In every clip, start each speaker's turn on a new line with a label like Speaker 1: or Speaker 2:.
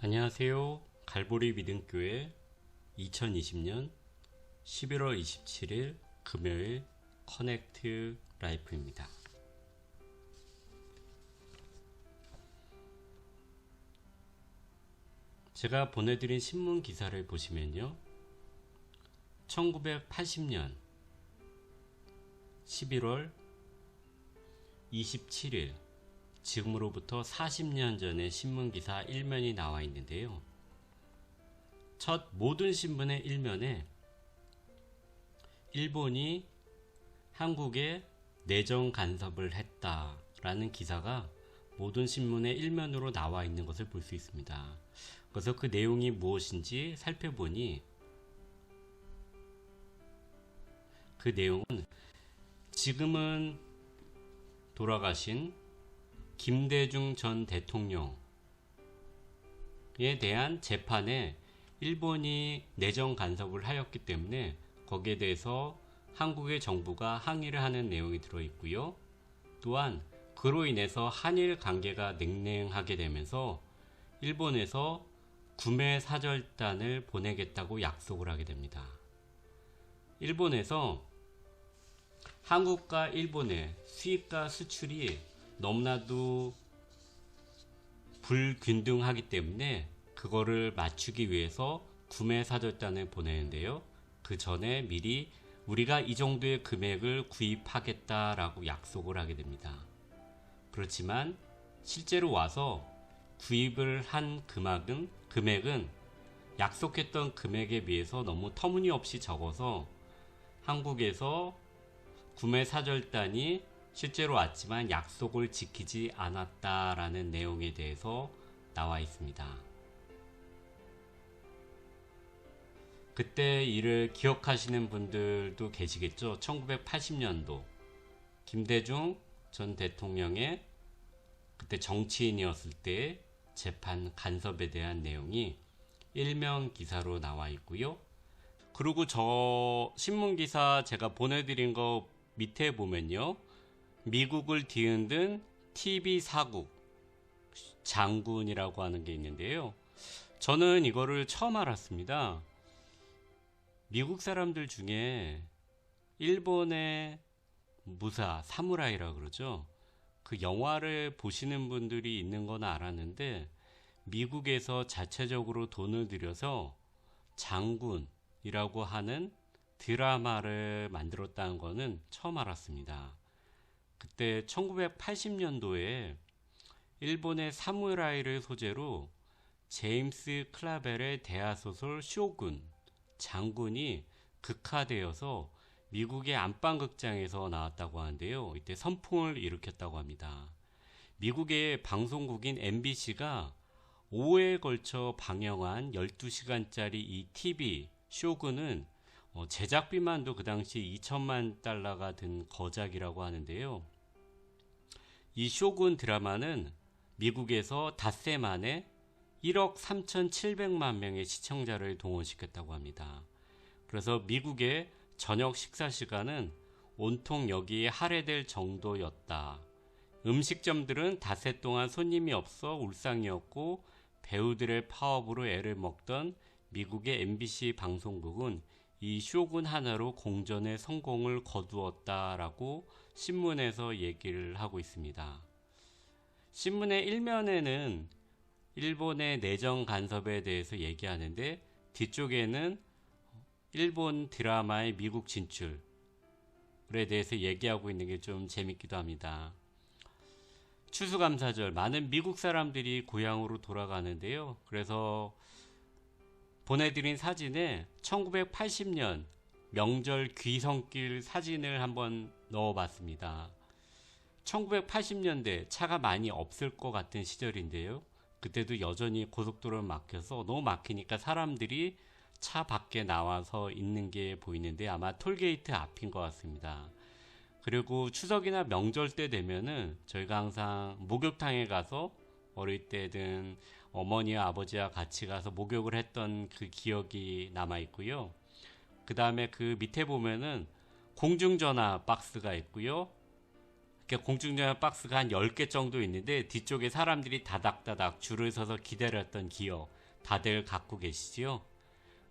Speaker 1: 안녕하세요. 갈보리 믿음교회 2020년 11월 27일 금요일 커넥트 라이프입니다. 제가 보내드린 신문 기사를 보시면요. 1980년 11월 27일 지금으로부터 40년 전의 신문기사 1면이 나와 있는데요. 첫 모든 신문의 1면에 일본이 한국에 내정 간섭을 했다라는 기사가 모든 신문의 1면으로 나와 있는 것을 볼 수 있습니다. 그래서 그 내용이 무엇인지 살펴보니 그 내용은 지금은 돌아가신 김대중 전 대통령에 대한 재판에 일본이 내정 간섭을 하였기 때문에 거기에 대해서 한국의 정부가 항의를 하는 내용이 들어있고요. 또한 그로 인해서 한일 관계가 냉랭하게 되면서 일본에서 구매 사절단을 보내겠다고 약속을 하게 됩니다. 일본에서 한국과 일본의 수입과 수출이 너무나도 불균등하기 때문에 그거를 맞추기 위해서 구매 사절단을 보내는데요. 그 전에 미리 우리가 이 정도의 금액을 구입하겠다라고 약속을 하게 됩니다. 그렇지만 실제로 와서 구입을 한 금액은 약속했던 금액에 비해서 너무 터무니없이 적어서 한국에서 구매 사절단이 실제로 왔지만 약속을 지키지 않았다라는 내용에 대해서 나와 있습니다. 그때 일을 기억하시는 분들도 계시겠죠. 1980년도 김대중 전 대통령의 그때 정치인이었을 때 재판 간섭에 대한 내용이 일면 기사로 나와 있고요. 그리고 저 신문기사 제가 보내드린 거 밑에 보면요. 미국을 뒤흔든 TV 사국 장군이라고 하는 게 있는데요. 저는 이거를 처음 알았습니다. 미국 사람들 중에 일본의 무사, 사무라이라 그러죠. 그 영화를 보시는 분들이 있는 건 알았는데 미국에서 자체적으로 돈을 들여서 장군이라고 하는 드라마를 만들었다는 거는 처음 알았습니다. 그때 1980년도에 일본의 사무라이를 소재로 제임스 클라벨의 대하소설 쇼군, 장군이 극화되어서 미국의 안방극장에서 나왔다고 하는데요. 이때 선풍을 일으켰다고 합니다. 미국의 방송국인 MBC가 5회에 걸쳐 방영한 12시간짜리 이 TV 쇼군은 제작비만도 그 당시 2천만 달러가 든 거작이라고 하는데요. 이 쇼군 드라마는 미국에서 닷새 만에 1억 3,700만 명의 시청자를 동원시켰다고 합니다. 그래서 미국의 저녁 식사 시간은 온통 여기에 할애될 정도였다. 음식점들은 닷새 동안 손님이 없어 울상이었고 배우들의 파업으로 애를 먹던 미국의 MBC 방송국은 이 쇼군 하나로 공전의 성공을 거두었다라고 신문에서 얘기를 하고 있습니다. 신문의 1면에는 일본의 내정 간섭에 대해서 얘기하는데 뒤쪽에는 일본 드라마의 미국 진출에 대해서 얘기하고 있는 게 좀 재밌기도 합니다. 추수감사절 많은 미국 사람들이 고향으로 돌아가는데요. 그래서 보내드린 사진에 1980년 명절 귀성길 사진을 한번 넣어봤습니다. 1980년대 차가 많이 없을 것 같은 시절인데요. 그때도 여전히 고속도로를 막혀서 너무 막히니까 사람들이 차 밖에 나와서 있는 게 보이는데 아마 톨게이트 앞인 것 같습니다. 그리고 추석이나 명절 때 되면은 저희가 항상 목욕탕에 가서 어릴 때든 어머니와 아버지와 같이 가서 목욕을 했던 그 기억이 남아 있고요. 그 다음에 그 밑에 보면은 공중전화 박스가 있고요. 그러니까 공중전화 박스가 한 10개 정도 있는데 뒤쪽에 사람들이 다닥다닥 줄을 서서 기다렸던 기억 다들 갖고 계시지요.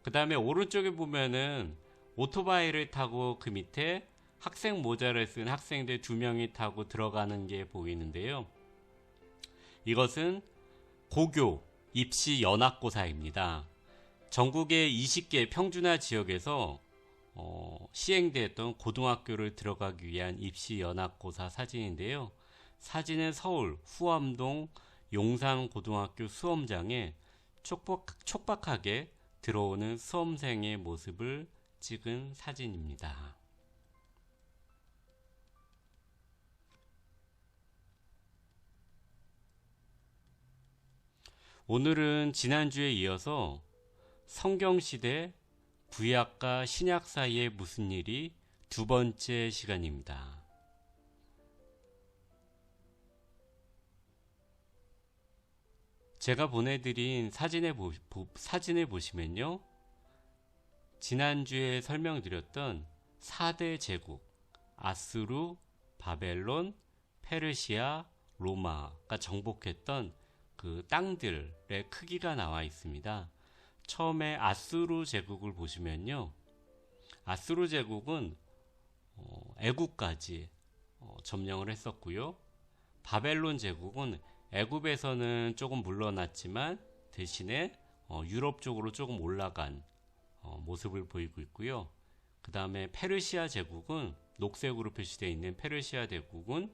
Speaker 1: 그 다음에 오른쪽에 보면은 오토바이를 타고 그 밑에 학생 모자를 쓴 학생들 2명이 타고 들어가는 게 보이는데요. 이것은 고교 입시 연합고사입니다. 전국의 20개 평준화 지역에서 시행됐던 고등학교를 들어가기 위한 입시 연합고사 사진인데요. 사진은 서울 후암동 용산고등학교 수험장에 촉박하게 들어오는 수험생의 모습을 찍은 사진입니다. 오늘은 지난주에 이어서 성경시대 구약과 신약 사이에 무슨 일이 2번째 시간입니다. 제가 보내드린 사진을 보시면요. 지난주에 설명드렸던 4대 제국, 아수르, 바벨론, 페르시아, 로마가 정복했던 그 땅들의 크기가 나와 있습니다. 처음에 아수르 제국을 보시면요. 아수르 제국은 애굽까지 점령을 했었고요. 바벨론 제국은 애굽에서는 조금 물러났지만 대신에 유럽 쪽으로 조금 올라간 모습을 보이고 있고요. 그 다음에 페르시아 제국은 녹색으로 표시되어 있는 페르시아 제국은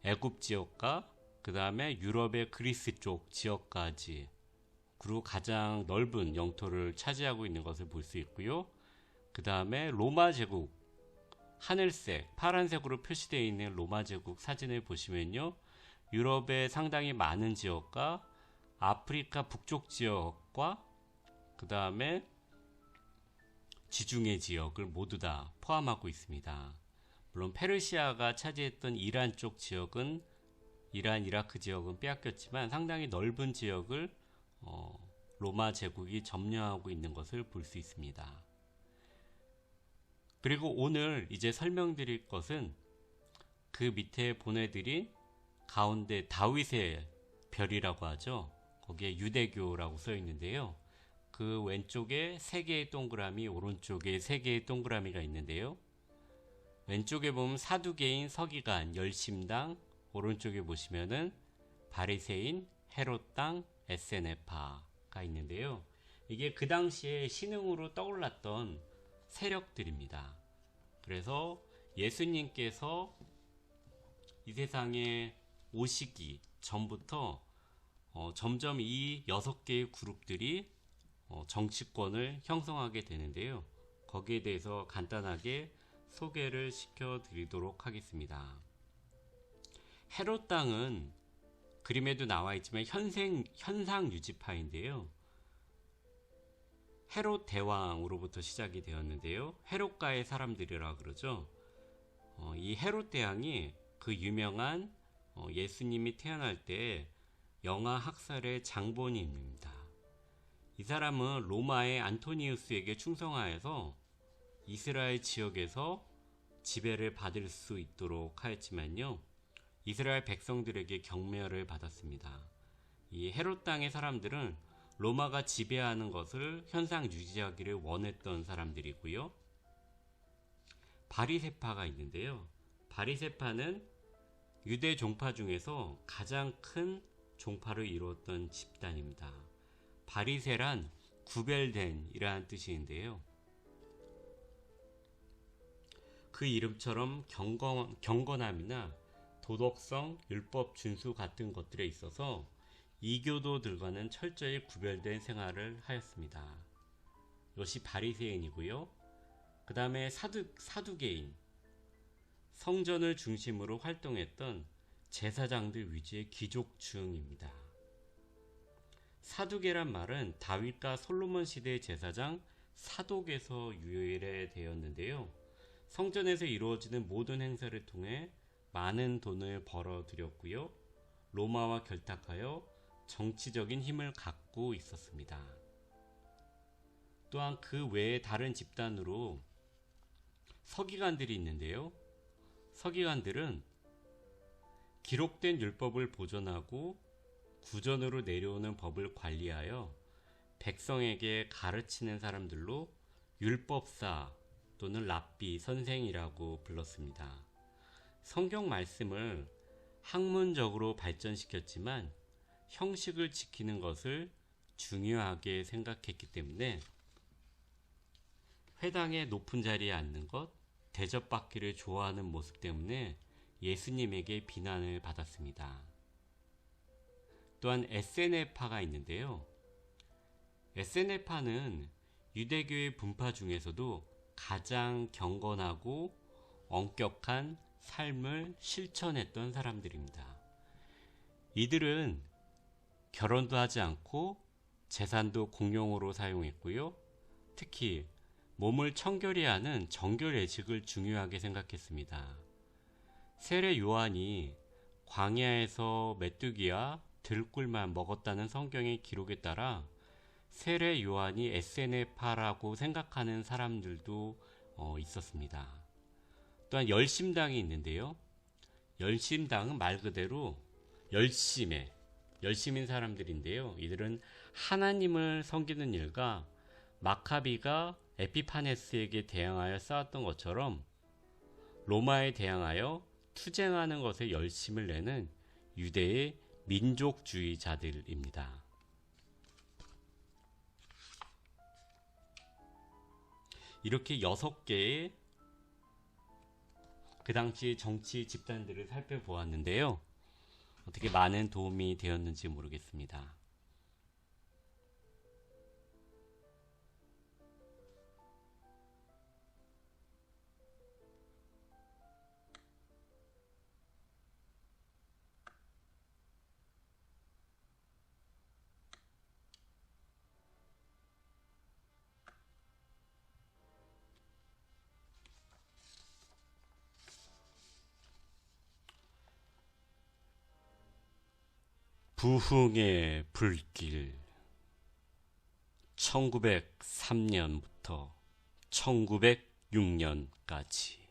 Speaker 1: 애굽 지역과 그 다음에 유럽의 그리스 쪽 지역까지 그리고 가장 넓은 영토를 차지하고 있는 것을 볼 수 있고요. 그 다음에 로마 제국, 하늘색, 파란색으로 표시되어 있는 로마 제국 사진을 보시면요. 유럽의 상당히 많은 지역과 아프리카 북쪽 지역과 그 다음에 지중해 지역을 모두 다 포함하고 있습니다. 물론 페르시아가 차지했던 이란 쪽 지역은 이란, 이라크 지역은 빼앗겼지만 상당히 넓은 지역을 로마 제국이 점령하고 있는 것을 볼 수 있습니다. 그리고 오늘 이제 설명드릴 것은 그 밑에 보내드린 가운데 다윗의 별이라고 하죠. 거기에 유대교라고 써 있는데요. 그 왼쪽에 3개의 동그라미, 오른쪽에 3개의 동그라미가 있는데요. 왼쪽에 보면 사두개인, 서기관, 열심당, 오른쪽에 보시면은 바리새인, 헤롯당, 에세네파가 있는데요. 이게 그 당시에 신흥으로 떠올랐던 세력들입니다. 그래서 예수님께서 이 세상에 오시기 전부터 점점 이 6개의 그룹들이 정치권을 형성하게 되는데요. 거기에 대해서 간단하게 소개를 시켜드리도록 하겠습니다. 헤롯 땅은 그림에도 나와 있지만 현상 유지파인데요. 헤롯 대왕으로부터 시작이 되었는데요. 헤롯가의 사람들이라 그러죠. 이 헤롯 대왕이 그 유명한 예수님이 태어날 때 영아 학살의 장본인입니다. 이 사람은 로마의 안토니우스에게 충성하여서 이스라엘 지역에서 지배를 받을 수 있도록 하였지만요. 이스라엘 백성들에게 경멸을 받았습니다. 이 헤롯 땅의 사람들은 로마가 지배하는 것을 현상 유지하기를 원했던 사람들이고요. 바리새파가 있는데요. 바리새파는 유대 종파 중에서 가장 큰 종파를 이루었던 집단입니다. 바리새란 구별된 이라는 뜻인데요. 그 이름처럼 경건함이나 도덕성, 율법 준수 같은 것들에 있어서 이교도들과는 철저히 구별된 생활을 하였습니다. 이것이 바리새인이고요. 그 다음에 사두개인, 성전을 중심으로 활동했던 제사장들 위주의 귀족층입니다. 사두개란 말은 다윗과 솔로몬 시대의 제사장 사독에서 유래되었는데요. 성전에서 이루어지는 모든 행사를 통해 많은 돈을 벌어들였고요. 로마와 결탁하여 정치적인 힘을 갖고 있었습니다. 또한 그 외에 다른 집단으로 서기관들이 있는데요. 서기관들은 기록된 율법을 보존하고 구전으로 내려오는 법을 관리하여 백성에게 가르치는 사람들로 율법사 또는 랍비, 선생이라고 불렀습니다. 성경 말씀을 학문적으로 발전시켰지만 형식을 지키는 것을 중요하게 생각했기 때문에 회당의 높은 자리에 앉는 것, 대접받기를 좋아하는 모습 때문에 예수님에게 비난을 받았습니다. 또한 에세네파가 있는데요. 에세네파는 유대교의 분파 중에서도 가장 경건하고 엄격한 삶을 실천했던 사람들입니다. 이들은 결혼도 하지 않고 재산도 공용으로 사용했고요. 특히 몸을 청결히 하는 정결의식을 중요하게 생각했습니다. 세례 요한이 광야에서 메뚜기와 들꿀만 먹었다는 성경의 기록에 따라 세례 요한이 에세네파라고 생각하는 사람들도 있었습니다. 또한 열심당이 있는데요. 열심당은 말 그대로 열심인 사람들인데요. 이들은 하나님을 섬기는 일과 마카비가 에피파네스에게 대항하여 싸웠던 것처럼 로마에 대항하여 투쟁하는 것에 열심을 내는 유대의 민족주의자들입니다. 이렇게 6개의 그 당시 정치 집단들을 살펴보았는데요. 어떻게 많은 도움이 되었는지 모르겠습니다. 부흥의 불길 1903년부터 1906년까지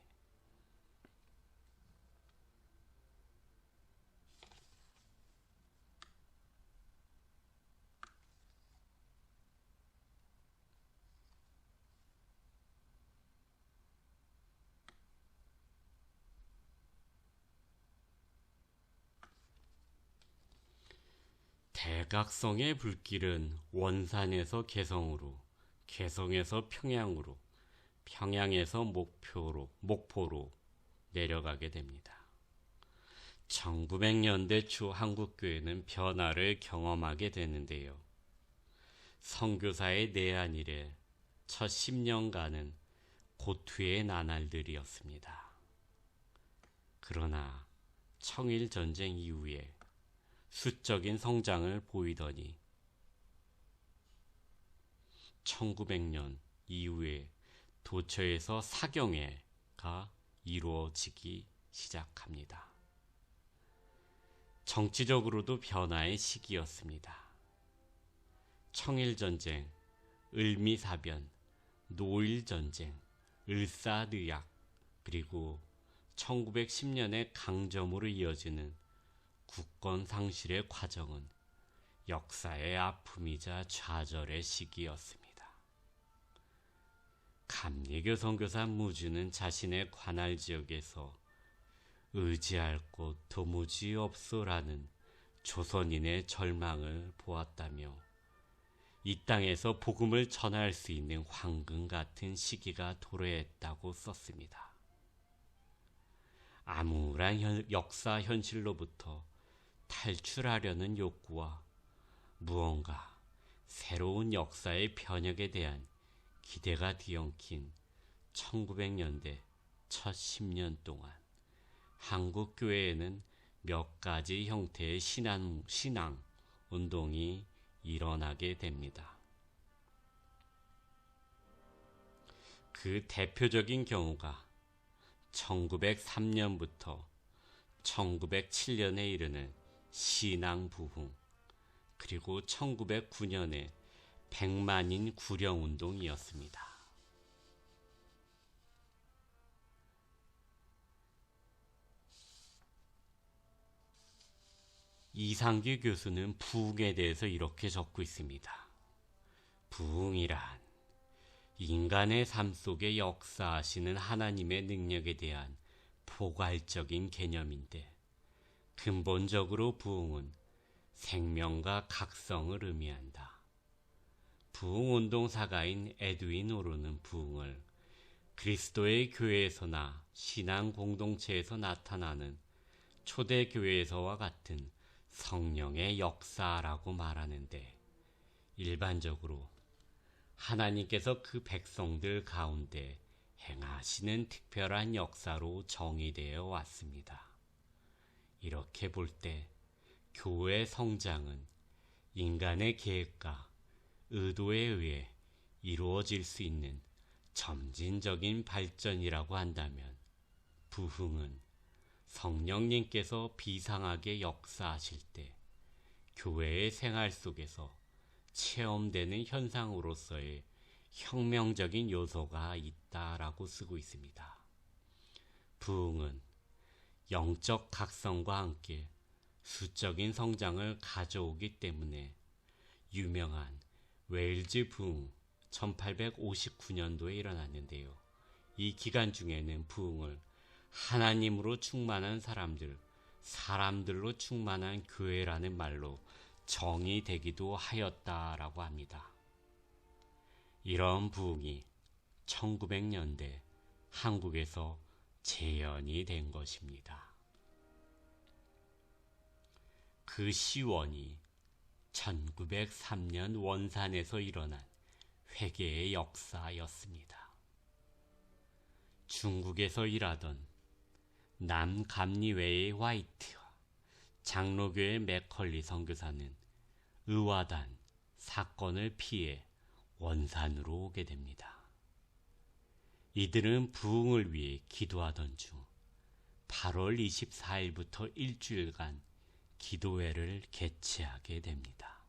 Speaker 1: 대각성의 불길은 원산에서 개성으로, 개성에서 평양으로, 평양에서 목포로 내려가게 됩니다. 1900년대 초 한국교회는 변화를 경험하게 되는데요. 선교사의 내한 이래 첫 10년간은 고투의 나날들이었습니다. 그러나 청일전쟁 이후에 수적인 성장을 보이더니 1900년 이후에 도처에서 사경회가 이루어지기 시작합니다. 정치적으로도 변화의 시기였습니다. 청일전쟁, 을미사변, 노일전쟁, 을사늑약, 그리고 1910년의 강점으로 이어지는 국권 상실의 과정은 역사의 아픔이자 좌절의 시기였습니다. 감리교 선교사 무주는 자신의 관할 지역에서 의지할 곳 도무지 없소라는 조선인의 절망을 보았다며 이 땅에서 복음을 전할 수 있는 황금 같은 시기가 도래했다고 썼습니다. 암울한 역사 현실로부터 탈출하려는 욕구와 무언가 새로운 역사의 변혁에 대한 기대가 뒤엉킨 1900년대 첫 10년 동안 한국 교회에는 몇 가지 형태의 신앙 운동이 일어나게 됩니다. 그 대표적인 경우가 1903년부터 1907년에 이르는 신앙 부흥, 그리고 1909년에 백만인 구령 운동이었습니다. 이상규 교수는 부흥에 대해서 이렇게 적고 있습니다. 부흥이란 인간의 삶 속에 역사하시는 하나님의 능력에 대한 포괄적인 개념인데, 근본적으로 부흥은 생명과 각성을 의미한다. 부흥운동사가인 에드윈 오로는 부흥을 그리스도의 교회에서나 신앙 공동체에서 나타나는 초대교회에서와 같은 성령의 역사라고 말하는데, 일반적으로 하나님께서 그 백성들 가운데 행하시는 특별한 역사로 정의되어 왔습니다. 이렇게 볼 때 교회 성장은 인간의 계획과 의도에 의해 이루어질 수 있는 점진적인 발전이라고 한다면, 부흥은 성령님께서 비상하게 역사하실 때 교회의 생활 속에서 체험되는 현상으로서의 혁명적인 요소가 있다라고 쓰고 있습니다. 부흥은 영적 각성과 함께 수적인 성장을 가져오기 때문에 유명한 웨일즈 부흥 1859년도에 일어났는데요. 이 기간 중에는 부흥을 하나님으로 충만한 사람들로 충만한 교회라는 말로 정의되기도 하였다라고 합니다. 이런 부흥이 1900년대 한국에서 재현이 된 것입니다. 그 시원이 1903년 원산에서 일어난 회개의 역사였습니다. 중국에서 일하던 남감리회의 화이트와 장로교의 맥컬리 선교사는 의화단 사건을 피해 원산으로 오게 됩니다. 이들은 부흥을 위해 기도하던 중 8월 24일부터 일주일간 기도회를 개최하게 됩니다.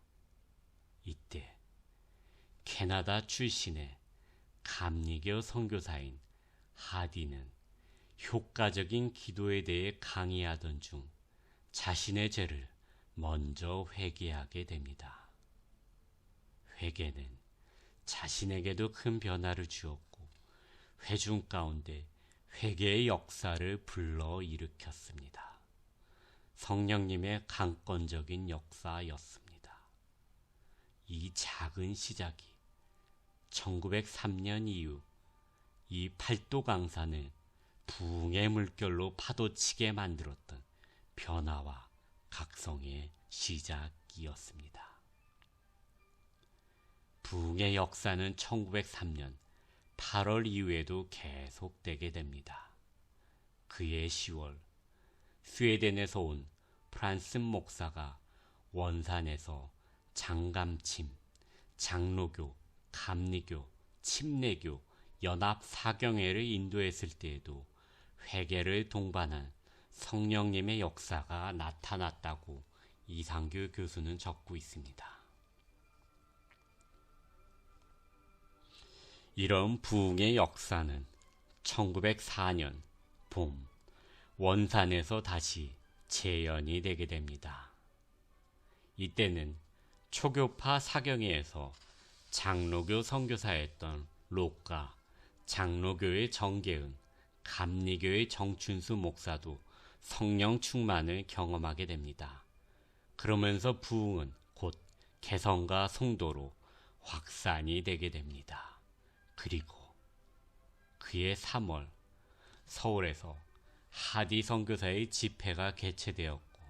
Speaker 1: 이때 캐나다 출신의 감리교 선교사인 하디는 효과적인 기도에 대해 강의하던 중 자신의 죄를 먼저 회개하게 됩니다. 회개는 자신에게도 큰 변화를 주었고 회중 가운데 회개의 역사를 불러일으켰습니다. 성령님의 강권적인 역사였습니다. 이 작은 시작이 1903년 이후 이 팔도 강산을 부흥의 물결로 파도치게 만들었던 변화와 각성의 시작이었습니다. 부흥의 역사는 1903년 8월 이후에도 계속되게 됩니다. 그해 10월 스웨덴에서 온 프란슨 목사가 원산에서 장감침, 장로교, 감리교, 침례교, 연합 사경회를 인도했을 때에도 회개를 동반한 성령님의 역사가 나타났다고 이상규 교수는 적고 있습니다. 이런 부흥의 역사는 1904년 봄 원산에서 다시 재현이 되게 됩니다. 이때는 초교파 사경회에서 장로교 선교사였던 록과 장로교의 정계은, 감리교의 정춘수 목사도 성령 충만을 경험하게 됩니다. 그러면서 부흥은 곧 개성과 성도로 확산이 되게 됩니다. 그리고 그해 3월 서울에서 하디 선교사의 집회가 개최되었고,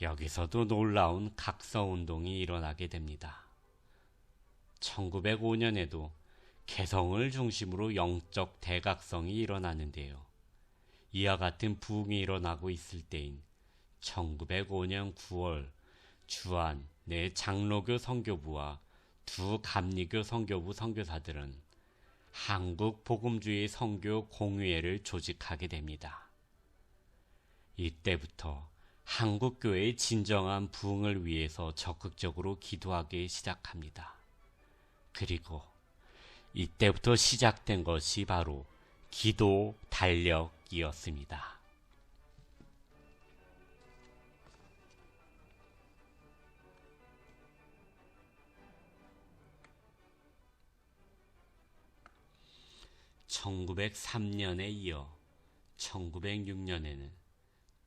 Speaker 1: 여기서도 놀라운 각성운동이 일어나게 됩니다. 1905년에도 개성을 중심으로 영적 대각성이 일어나는데요. 이와 같은 부흥이 일어나고 있을 때인 1905년 9월 주한 내 장로교 선교부와 두 감리교 선교부 선교사들은 한국 복음주의 선교 공의회를 조직하게 됩니다. 이때부터 한국교회의 진정한 부흥을 위해서 적극적으로 기도하기 시작합니다. 그리고 이때부터 시작된 것이 바로 기도 달력이었습니다. 1903년에 이어 1906년에는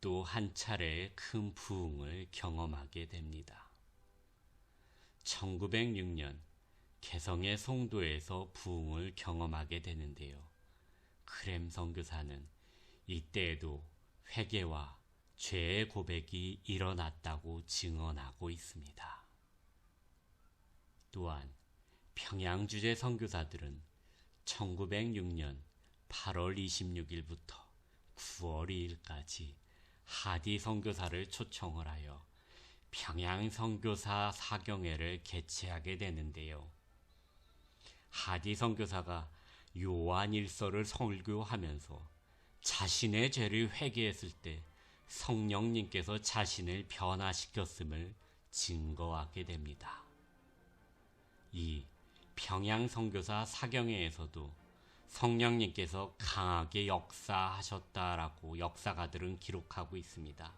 Speaker 1: 또 한 차례 큰 부흥을 경험하게 됩니다. 1906년 개성의 송도에서 부흥을 경험하게 되는데요. 크렘 선교사는 이때에도 회개와 죄의 고백이 일어났다고 증언하고 있습니다. 또한 평양주재 선교사들은 1906년 8월 26일부터 9월 2일까지 하디 선교사를 초청을 하여 평양 선교사 사경회를 개최하게 되는데요. 하디 선교사가 요한일서를 설교하면서 자신의 죄를 회개했을 때 성령님께서 자신을 변화시켰음을 증거하게 됩니다. 이 평양 선교사 사경회에서도 성령님께서 강하게 역사하셨다라고 역사가들은 기록하고 있습니다.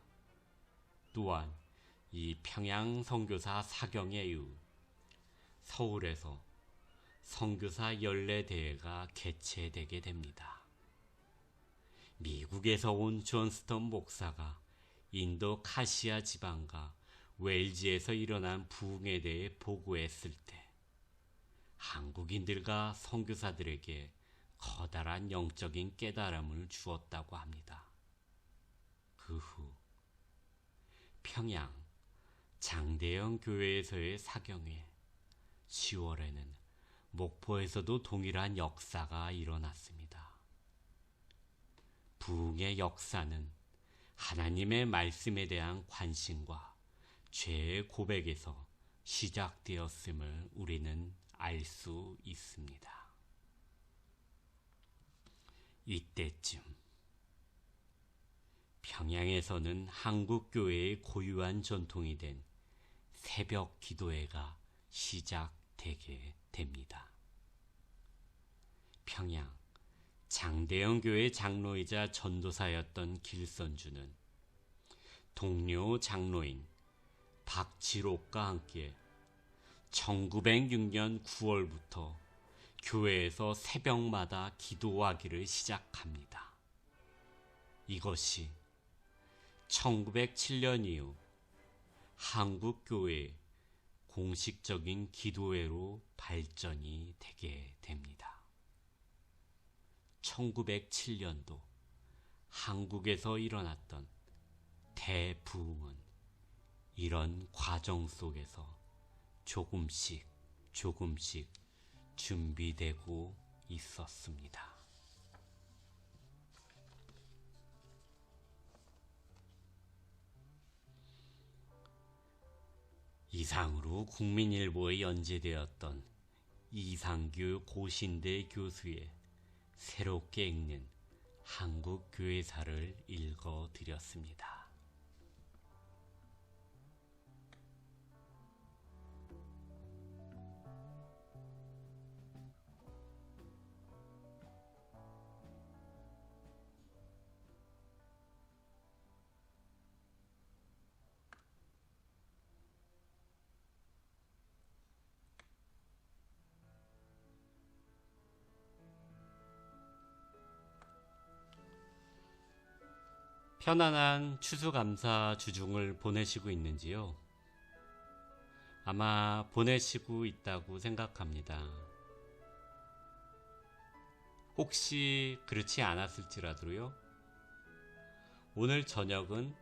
Speaker 1: 또한 이 평양 선교사 사경회 이후 서울에서 선교사 연례대회가 개최되게 됩니다. 미국에서 온 존스턴 목사가 인도 카시아 지방과 웨일즈에서 일어난 부흥에 대해 보고했을 때 한국인들과 선교사들에게 커다란 영적인 깨달음을 주었다고 합니다. 그 후 평양 장대영 교회에서의 사경회, 10월에는 목포에서도 동일한 역사가 일어났습니다. 부흥의 역사는 하나님의 말씀에 대한 관심과 죄의 고백에서 시작되었음을 우리는 알 수 있습니다. 이때쯤 평양에서는 한국교회의 고유한 전통이 된 새벽 기도회가 시작되게 됩니다. 평양 장대영 교회 장로이자 전도사였던 길선주는 동료 장로인 박지록과 함께 1906년 9월부터 교회에서 새벽마다 기도하기를 시작합니다. 이것이 1907년 이후 한국교회의 공식적인 기도회로 발전이 되게 됩니다. 1907년도 한국에서 일어났던 대부흥은 이런 과정 속에서 조금씩 준비되고 있었습니다. 이상으로 국민일보에 연재되었던 이상규 고신대 교수의 새롭게 읽는 한국교회사를 읽어드렸습니다. 편안한 추수감사 주중을 보내시고 있는지요? 아마 보내시고 있다고 생각합니다. 혹시 그렇지 않았을지라도요, 오늘 저녁은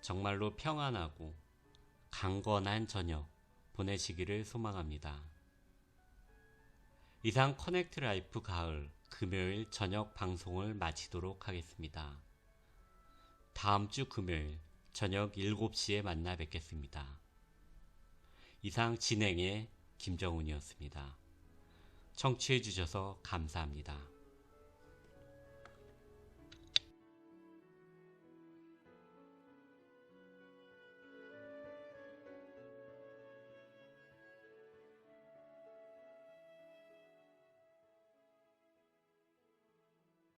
Speaker 1: 정말로 평안하고 강건한 저녁 보내시기를 소망합니다. 이상 커넥트 라이프 가을 금요일 저녁 방송을 마치도록 하겠습니다. 다음 주 금요일 저녁 7시에 만나 뵙겠습니다. 이상 진행의 김정훈이었습니다. 청취해 주셔서 감사합니다.